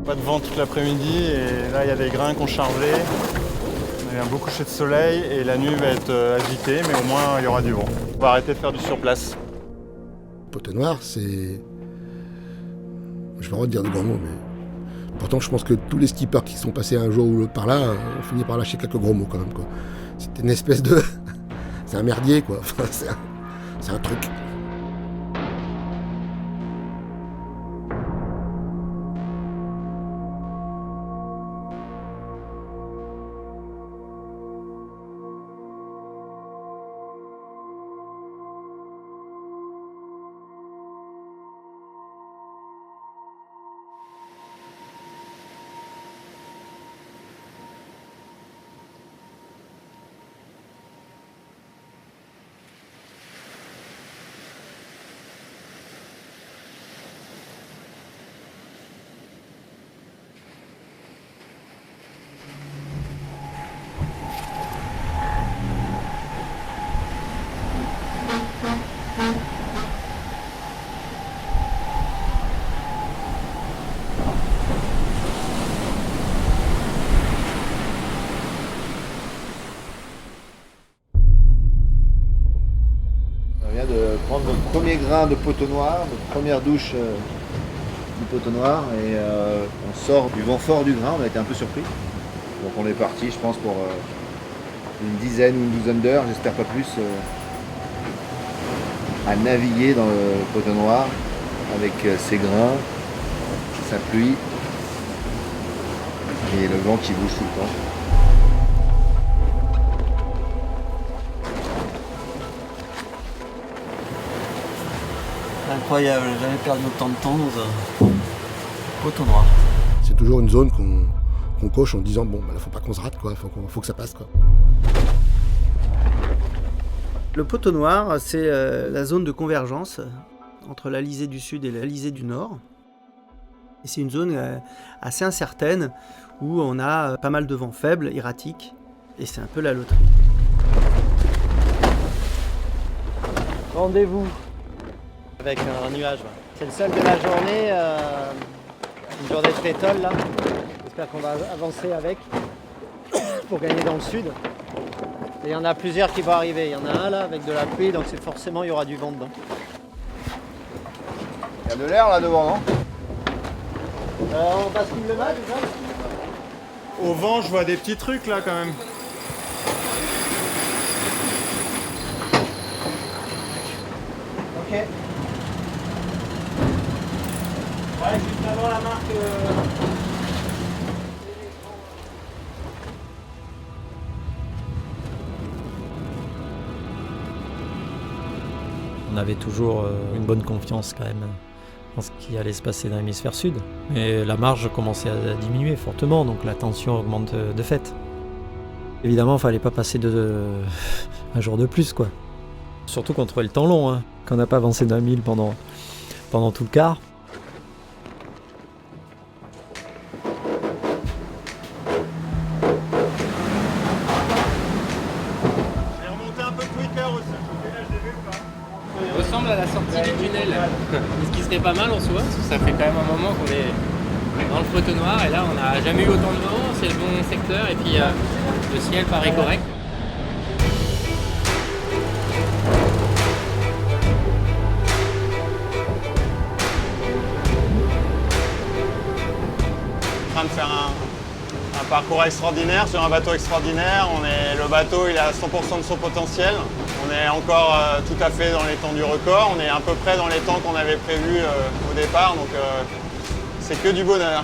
Pas de vent toute l'après-midi et là il y a des grains qu'on chargeait. On a eu un beau coucher de soleil et la nuit va être agitée, mais au moins il y aura du vent. On va arrêter de faire du surplace. Poteau Noir, c'est... Je vais pas dire de grands mots, mais... Pourtant, je pense que tous les skippers qui sont passés un jour ou l'autre par là ont fini par lâcher quelques gros mots quand même, quoi. C'était une espèce de... C'est un merdier, quoi. Enfin, c'est un truc. On vient de prendre notre premier grain de Poteau Noir, notre première douche du Poteau Noir et on sort du vent fort du grain, on a été un peu surpris. Donc on est parti je pense pour une dizaine ou une douzaine d'heures, j'espère pas plus, à naviguer dans le Poteau Noir avec ses grains, sa pluie et le vent qui bouge tout le temps. Incroyable, j'ai jamais perdu autant de temps dans un Poteau Noir. C'est toujours une zone qu'on coche en disant bon, bah là, faut pas qu'on se rate, quoi. Faut que ça passe, quoi. Le Poteau Noir, c'est la zone de convergence entre l'Alizé du Sud et l'Alizé du Nord. Et c'est une zone assez incertaine où on a pas mal de vents faibles, erratiques, et c'est un peu la loterie. Rendez-vous avec un nuage. C'est le seul de la journée, une journée de pétole là. J'espère qu'on va avancer avec pour gagner dans le sud. Et il y en a plusieurs qui vont arriver. Il y en a un là avec de la pluie, donc c'est forcément il y aura du vent dedans. Il y a de l'air là devant, non? On bascule le mât déjà. Au vent, je vois des petits trucs là quand même. Ok. Ouais, juste avant la marque. On avait toujours une bonne confiance quand même dans ce qui allait se passer dans l'hémisphère sud. Mais la marge commençait à diminuer fortement, donc la tension augmente de fait. Évidemment, il ne fallait pas passer un jour de plus, quoi. Surtout contre le temps long, hein, quand on n'a pas avancé d'un mille pendant tout le quart. J'ai remonté un peu quicker aussi. Là, je l'ai vu ou pas? Ressemble à la sortie du tunnel. Ce qui serait pas mal en soi, parce que ça fait quand même un moment qu'on est dans le Poteau Noir et là on n'a jamais eu autant de vent, c'est le bon secteur et puis le ciel paraît correct. En train de faire un parcours extraordinaire sur un bateau extraordinaire. Le bateau il est à 100% de son potentiel. On est encore tout à fait dans les temps du record. On est à peu près dans les temps qu'on avait prévus au départ. Donc c'est que du bonheur.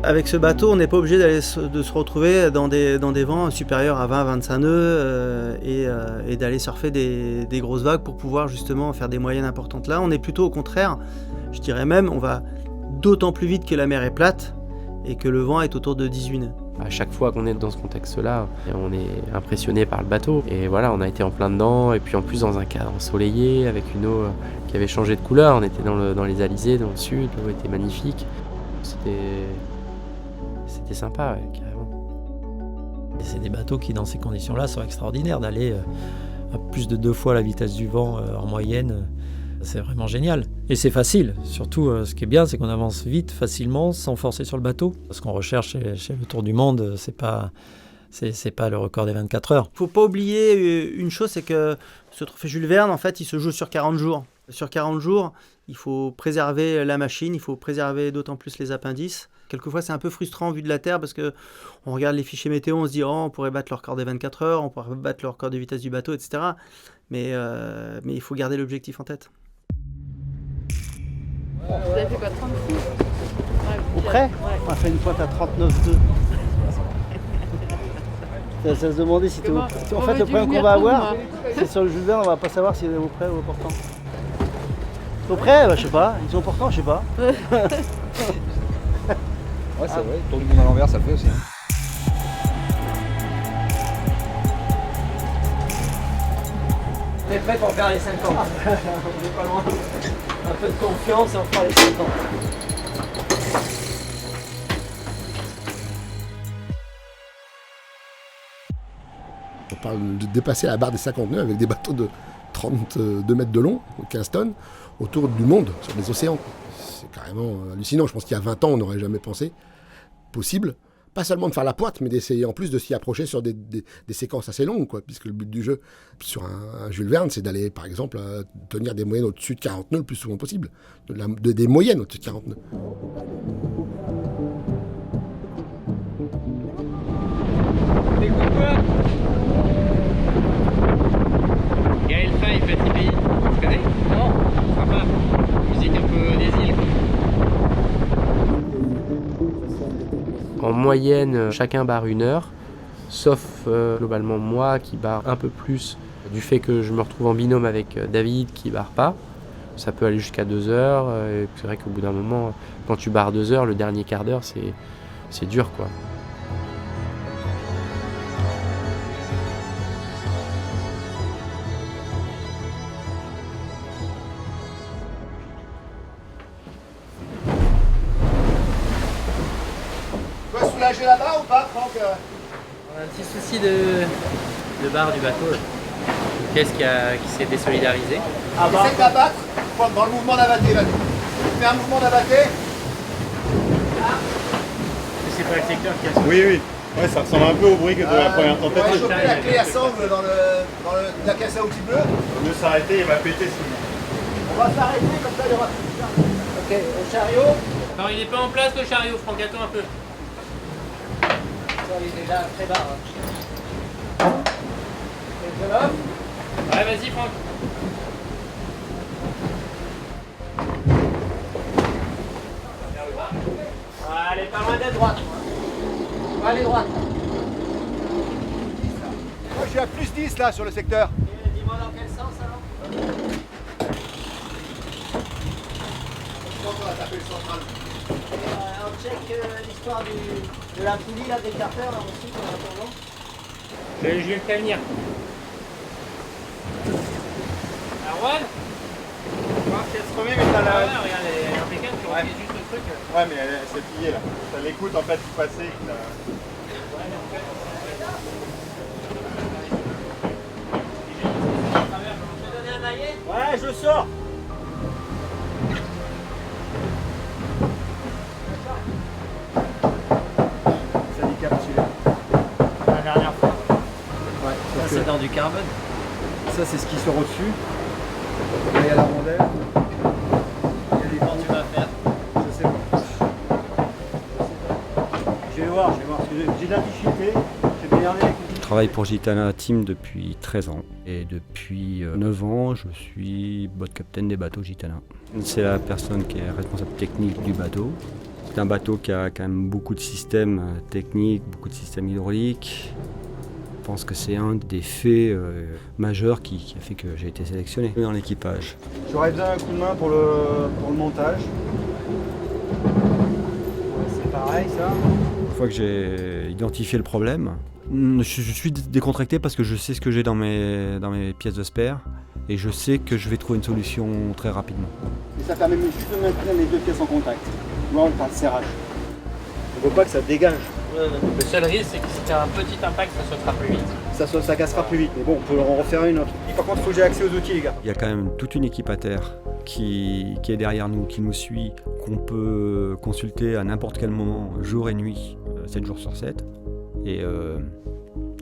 Avec ce bateau, on n'est pas obligé de se retrouver dans des vents supérieurs à 20-25 nœuds et d'aller surfer des grosses vagues pour pouvoir justement faire des moyennes importantes. Là, on est plutôt au contraire, je dirais même, on va d'autant plus vite que la mer est plate et que le vent est autour de 18 nœuds. À chaque fois qu'on est dans ce contexte-là, on est impressionné par le bateau. Et voilà, on a été en plein dedans, et puis en plus dans un cadre ensoleillé, avec une eau qui avait changé de couleur. On était dans les alizés, dans le sud, l'eau était magnifique. C'était sympa, ouais, carrément. Et c'est des bateaux qui, dans ces conditions-là, sont extraordinaires. D'aller à plus de 2 fois la vitesse du vent en moyenne, c'est vraiment génial. Et c'est facile. Surtout, ce qui est bien, c'est qu'on avance vite, facilement, sans forcer sur le bateau. Ce qu'on recherche chez le Tour du Monde, c'est pas le record des 24 heures. Faut pas oublier une chose, c'est que ce trophée Jules Verne, en fait, il se joue sur 40 jours. Sur 40 jours, il faut préserver la machine, il faut préserver d'autant plus les appendices. Quelquefois, c'est un peu frustrant vu de la terre parce qu'on regarde les fichiers météo, on se dit « Oh, on pourrait battre le record des 24 heures, on pourrait battre le record de vitesse du bateau, etc. » Mais il faut garder l'objectif en tête. Vous avez fait quoi, 36 Au près, ouais. On a fait une pointe à 39,2. Ça se demandait si t'es au... En fait, le problème qu'on va avoir, c'est sur le Jules Verne, on va pas savoir s'il est au près ou au portant. Au près, je sais pas. Ils sont au portant, je sais pas. Ouais, c'est vrai. Tour du monde à l'envers, ça le fait aussi. On est prêt pour faire les 50. On est pas loin. Un peu de confiance et on fera les 50. On parle de dépasser la barre des 50 nœuds avec des bateaux de 32 mètres de long, 15 tonnes, autour du monde, sur les océans. C'est carrément hallucinant. Je pense qu'il y a 20 ans, on n'aurait jamais pensé possible. Pas seulement de faire la pointe, mais d'essayer en plus de s'y approcher sur des séquences assez longues, quoi, puisque le but du jeu sur un Jules Verne, c'est d'aller, par exemple, tenir des moyennes au-dessus de 40 nœuds le plus souvent possible. Des moyennes au-dessus de 40 nœuds. T'écoutes quoi? Gaël Faye, Petit Pays. Tu connais? Non. Sympa. Musique un peu des îles. En moyenne, chacun barre 1 heure, sauf globalement moi qui barre un peu plus du fait que je me retrouve en binôme avec David qui barre pas. Ça peut aller jusqu'à 2 heures. Et c'est vrai qu'au bout d'un moment, quand tu barres 2 heures, le dernier quart d'heure, c'est dur, quoi. Tu vas soulager là-bas ou pas, Franck? On a un petit souci de barre du bateau. Là. Une pièce qui s'est désolidarisée. Essaye d'abattre dans le mouvement d'abatté. Là. Fais un mouvement d'abatté. C'est pas le secteur qui a Oui, oui. Ouais, ça ressemble un peu au bruit que de la première On va tentative. choper la clé à sangle dans la caisse à outils bleue. Au mieux s'arrêter, il va péter sinon. On va s'arrêter comme ça, il y aura plus de charge. Ok, au chariot. Non, il n'est pas en place le chariot, Franck, attends un peu. Ça, il est déjà très bas. Hein. Ouais, vas-y, Franck. Elle est pas loin d'être droite. On va aller droite. Moi, je suis à plus 10 là sur le secteur. Dis-moi dans quel sens alors? Je pense qu'on va taper le central. On check l'histoire de la poulie là, des carters là aussi qu'on a attendant. Je vais le prévenir. Arwan? Si elle se remet, mais t'as la... Ouais, regarde, elle est impeccable, tu replies juste le truc. Ouais, mais elle s'est pliée là. T'as l'écoute en fait qui passait. Ouais, je sors. Ça décale celui-là. La dernière fois. Ouais, Ça c'est dans du carbone. ça c'est ce qui sort au-dessus. Là, il y a la rondelle. Il y a des Comment tu vas faire? Je sais pas. Je vais voir, parce que j'ai de la difficulté. Je vais m'énerver avec Je travaille pour Gitana Team depuis 13 ans. Et depuis 9 ans, je suis boat captain des bateaux Gitana. C'est la personne qui est responsable technique du bateau. C'est un bateau qui a quand même beaucoup de systèmes techniques, beaucoup de systèmes hydrauliques. Je pense que c'est un des faits majeurs qui a fait que j'ai été sélectionné dans l'équipage. J'aurais besoin d'un coup de main pour le montage. C'est pareil ça. Une fois que j'ai identifié le problème, je suis décontracté parce que je sais ce que j'ai dans mes pièces de spare et je sais que je vais trouver une solution très rapidement. Et ça permet juste de maintenir les deux pièces en contact. Tu vois, on parle de serrage. Il ne faut pas que ça dégage. Le seul risque, c'est que si tu as un petit impact, ça sautera plus vite. Ça cassera plus vite, mais bon, on peut en refaire une autre. Par contre, il faut que j'ai accès aux outils, les gars. Il y a quand même toute une équipe à terre qui est derrière nous, qui nous suit, qu'on peut consulter à n'importe quel moment, jour et nuit, 7 jours sur 7. Et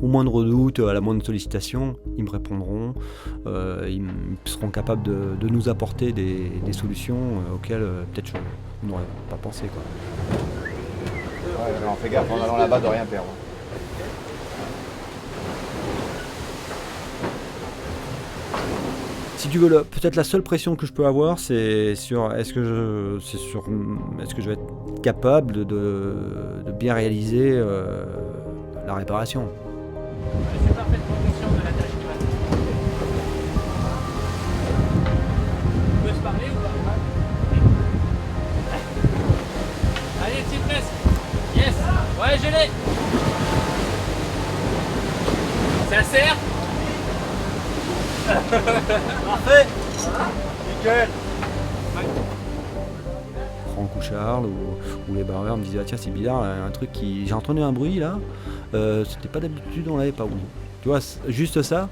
au moindre doute, à la moindre sollicitation, ils me répondront, ils seront capables de nous apporter des solutions auxquelles peut-être on n'aurait pas pensé, quoi. Ouais, on fait gaffe en allant là-bas de rien perdre. Si tu veux, peut-être la seule pression que je peux avoir, c'est sur est-ce que je vais être capable de bien réaliser la réparation. Je suis parfaitement conscient de la tâche qui va. On peut se parler ou pas? Allez, petite presse. Yes. Ouais, je l'ai. Ça sert. Parfait. Nickel. Franck ou Charles ou les barreurs me disaient ah, tiens c'est bizarre, un truc qui j'ai entendu un bruit là, c'était pas d'habitude, on l'avait pas. Tu vois, juste ça,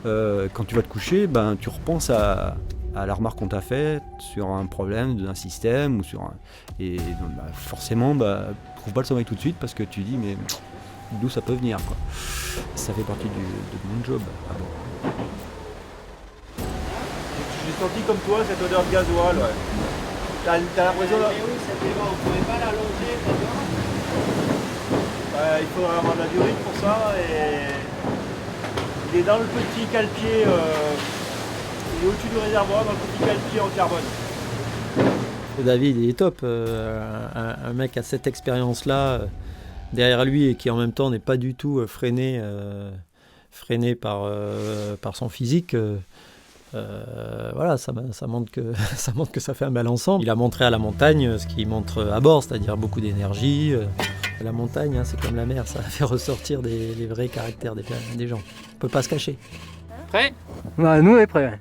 quand tu vas te coucher, ben tu repenses à la remarque qu'on t'a faite sur un problème d'un système ou sur et donc, bah, forcément trouve pas le sommeil tout de suite parce que tu dis mais d'où ça peut venir, quoi. Ça fait partie de mon job. Ah bon. J'ai senti comme toi cette odeur de gasoil, ouais. T'as l'impression là. Mais oui, cette élément, on pouvait pas l'allonger, Il faudrait avoir de la durite pour ça et il est dans le petit cale-pied, il est au-dessus du réservoir, dans le petit cale-pied en carbone. David, il est top. Un mec à cette expérience-là derrière lui et qui en même temps n'est pas du tout freiné par son physique. Voilà, ça montre que ça fait un bel ensemble. Il a montré à la montagne ce qu'il montre à bord, c'est-à-dire beaucoup d'énergie. La montagne, hein, c'est comme la mer, ça fait ressortir les vrais caractères des gens. On peut pas se cacher. Prêt? Ouais, nous on est prêts.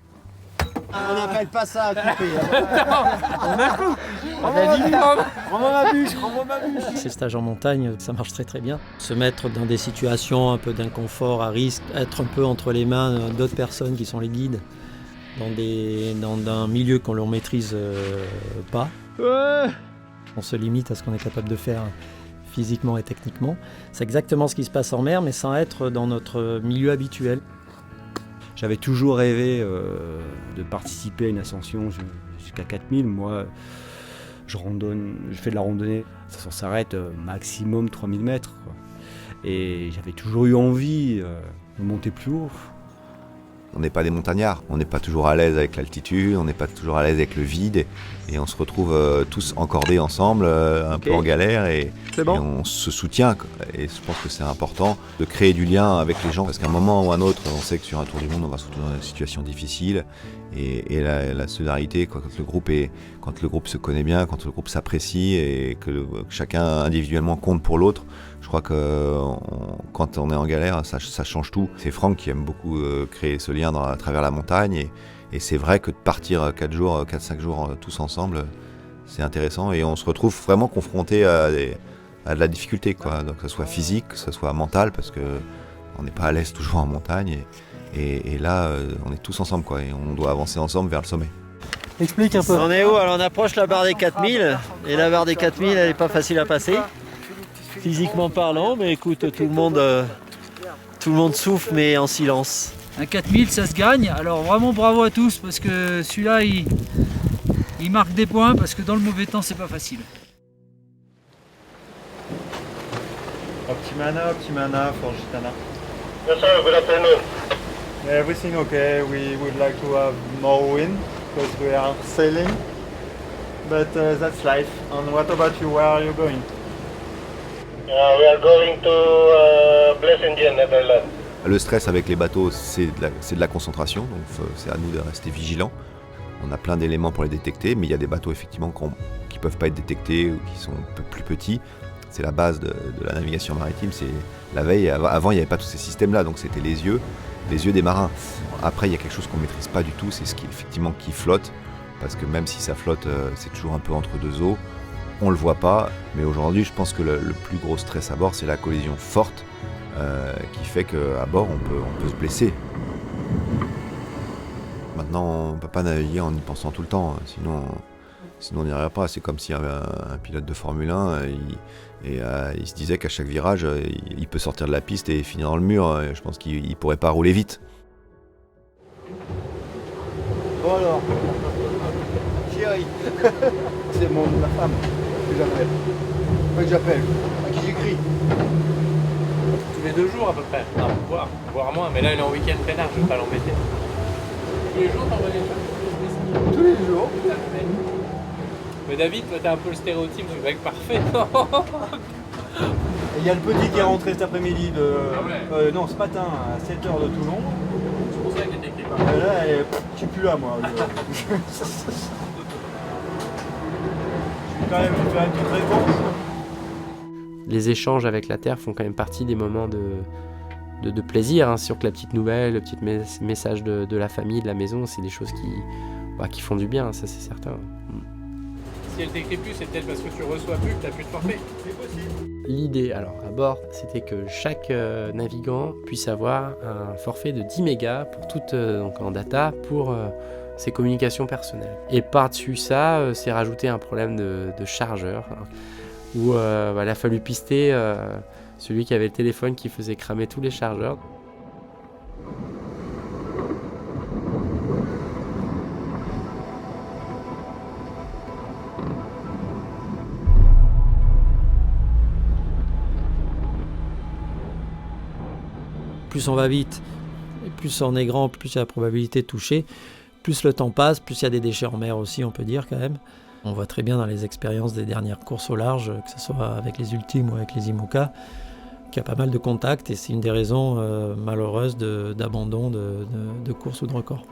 On n'appelle pas ça à couper. Rends-moi ma bûche. Ces stages en montagne, ça marche très très bien. Se mettre dans des situations un peu d'inconfort, à risque, être un peu entre les mains d'autres personnes qui sont les guides, dans un milieu qu'on ne maîtrise pas. Ouais. On se limite à ce qu'on est capable de faire physiquement et techniquement. C'est exactement ce qui se passe en mer, mais sans être dans notre milieu habituel. J'avais toujours rêvé de participer à une ascension jusqu'à 4000. Moi, je fais de la randonnée. Ça s'arrête maximum 3000 mètres, quoi. Et j'avais toujours eu envie de monter plus haut. On n'est pas des montagnards, on n'est pas toujours à l'aise avec l'altitude, on n'est pas toujours à l'aise avec le vide, et on se retrouve tous encordés ensemble, un peu en galère, et on se soutient, quoi. Et je pense que c'est important de créer du lien avec les gens, parce qu'à un moment ou un autre, on sait que sur un tour du monde, on va se retrouver dans une situation difficile, et la solidarité, quoi, quand le groupe se connaît bien, quand le groupe s'apprécie, et que chacun individuellement compte pour l'autre, je crois que quand on est en galère, ça change tout. C'est Franck qui aime beaucoup créer ce lien à travers la montagne, et c'est vrai que de partir 4-5 jours tous ensemble, c'est intéressant, et on se retrouve vraiment confronté à de la difficulté, quoi. Donc que ce soit physique, que ce soit mental, parce qu'on n'est pas à l'aise toujours en montagne, et là on est tous ensemble, quoi, et on doit avancer ensemble vers le sommet. Explique un peu. On est où? Alors on approche la barre des 4000, et la barre des 4000 elle n'est pas facile à passer, physiquement parlant, mais écoute, tout le monde souffle, mais en silence. Un 4000 ça se gagne, alors vraiment bravo à tous, parce que celui-là il marque des points, parce que dans le mauvais temps c'est pas facile. Optimana for Gitana. Yes sir, good afternoon. Everything okay, we would like to have more wind because we are sailing, but that's life. And what about you, where are you going? We are going to Blessingen, Netherlands. Le stress avec les bateaux, c'est de la concentration, donc c'est à nous de rester vigilants. On a plein d'éléments pour les détecter, mais il y a des bateaux effectivement qui ne peuvent pas être détectés ou qui sont un peu plus petits. C'est la base de la navigation maritime, c'est la veille. Avant, il n'y avait pas tous ces systèmes-là, donc c'était les yeux des marins. Après, il y a quelque chose qu'on ne maîtrise pas du tout, c'est ce qui flotte, parce que même si ça flotte, c'est toujours un peu entre deux eaux. on le voit pas, mais aujourd'hui je pense que le plus gros stress à bord c'est la collision forte qui fait qu'à bord on peut se blesser. Maintenant on ne peut pas naviguer en y pensant tout le temps, sinon on n'y arriverait pas. C'est comme s'il y avait un pilote de Formule 1 il se disait qu'à chaque virage il peut sortir de la piste et finir dans le mur. Je pense qu'il ne pourrait pas rouler vite. Bon alors, chérie, c'est ma femme que j'appelle. Pas que j'appelle, à qui j'écris. Tous les 2 jours à peu près. Non, voire moins, mais là il est en week-end peinard, je vais pas l'embêter. Tous les jours t'envoies des choses? Tous les jours. Mais David, toi t'es un peu le stéréotype du mec parfait. Il y a le petit qui est rentré cet après-midi non, ce matin à 7h de Toulon. C'est pour ça qu'il était écrit pas. Là, je suis plus là moi. Je vais quand même faire une petite réponse. Les échanges avec la Terre font quand même partie des moments de plaisir, hein, sur que la petite nouvelle, le petit message de la famille, de la maison, c'est des choses qui font du bien, ça c'est certain. Si elle t'écrit plus, c'est peut-être parce que tu reçois plus que tu n'as plus de forfait. C'est possible. L'idée, alors à bord, c'était que chaque navigant puisse avoir un forfait de 10 mégas pour donc en data pour ses communications personnelles. Et par-dessus ça, c'est rajouté un problème de chargeur, hein, où il a fallu pister celui qui avait le téléphone qui faisait cramer tous les chargeurs. Plus on va vite, et plus on est grand, plus il y a la probabilité de toucher, plus le temps passe, plus il y a des déchets en mer aussi, on peut dire quand même. On voit très bien dans les expériences des dernières courses au large, que ce soit avec les Ultimes ou avec les IMOCA, qu'il y a pas mal de contacts et c'est une des raisons malheureuses d'abandon de courses ou de records.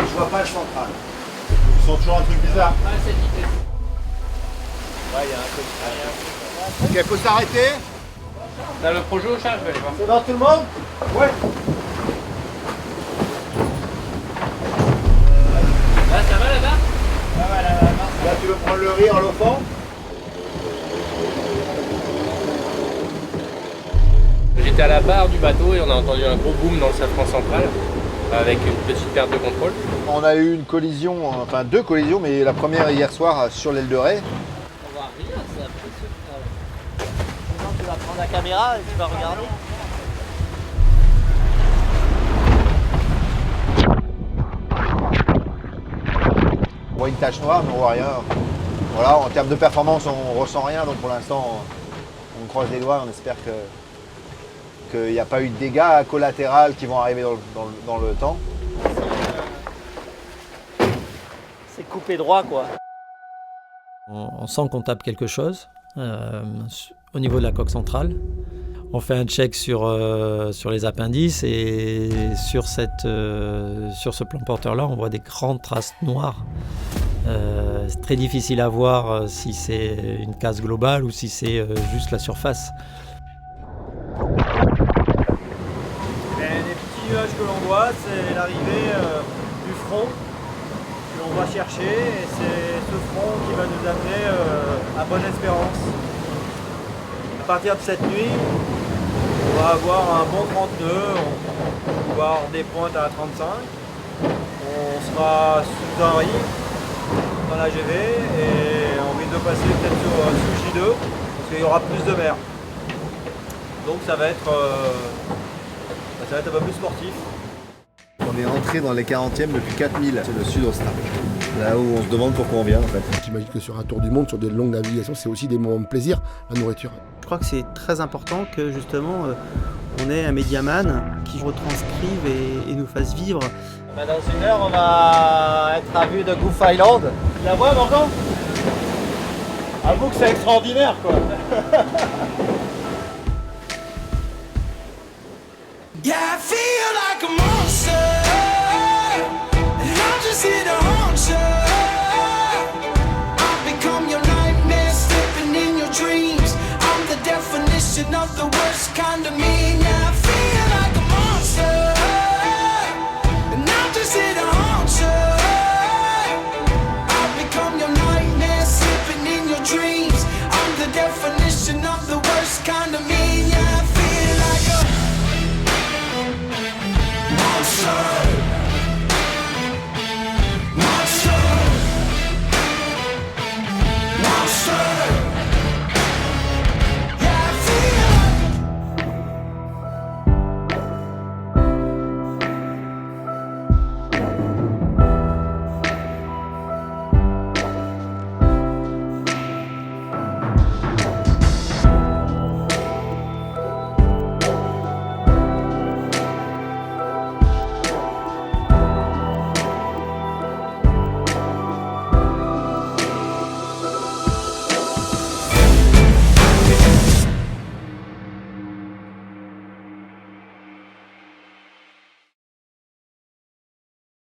Je vois pas le central. Ils sont toujours un truc bizarre. Ah, cette vitesse. Ouais, il y a un truc. Ok, faut s'arrêter. T'as le projet au charge, je vais aller voir. C'est bon tout le monde? Ouais. Là, ça va là-bas? Là, tu veux prendre le riz en l'offrant? J'étais à la barre du bateau et on a entendu un gros boom dans le safran central avec une petite perte de contrôle. On a eu une collision, enfin 2 collisions, mais la première hier soir sur l'aile de Ré. On va rien, c'est impressionnant. Maintenant tu vas prendre la caméra et tu vas regarder. On voit une tache noire, mais on voit rien. Voilà, en termes de performance, on ressent rien, donc pour l'instant, on croise les doigts, on espère qu'il n'y a pas eu de dégâts collatéraux qui vont arriver dans le temps. C'est coupé droit quoi. On sent qu'on tape quelque chose au niveau de la coque centrale. On fait un check sur les appendices et sur ce plan porteur-là, on voit des grandes traces noires. C'est très difficile à voir si c'est une casse globale ou si c'est juste la surface. Les petits nuages que l'on voit, c'est l'arrivée du front que l'on va chercher et c'est ce front qui va nous amener à Bonne-Espérance. À partir de cette nuit, on va avoir un bon 30 nœuds, on va avoir des pointes à 35. On sera sous un riz dans la GV et on risque de passer peut-être sous J2 parce qu'il y aura plus de mer. Donc ça va être un peu plus sportif. On est entré dans les 40e depuis 4000, c'est le Sud-Ostar. Là où on se demande pourquoi on vient en fait. J'imagine que sur un tour du monde, sur des longues navigations, c'est aussi des moments de plaisir, la nourriture. Je crois que c'est très important que justement on ait un médiaman qui retranscrive et nous fasse vivre. Dans une heure, on va être à vue de Goof Island. Tu la vois, Morgan? Avoue que c'est extraordinaire, quoi. Yeah, I feel like a monster, and I'm just here to haunt you. I've become your nightmare, slipping in your dreams. I'm the definition of the worst kind of me now.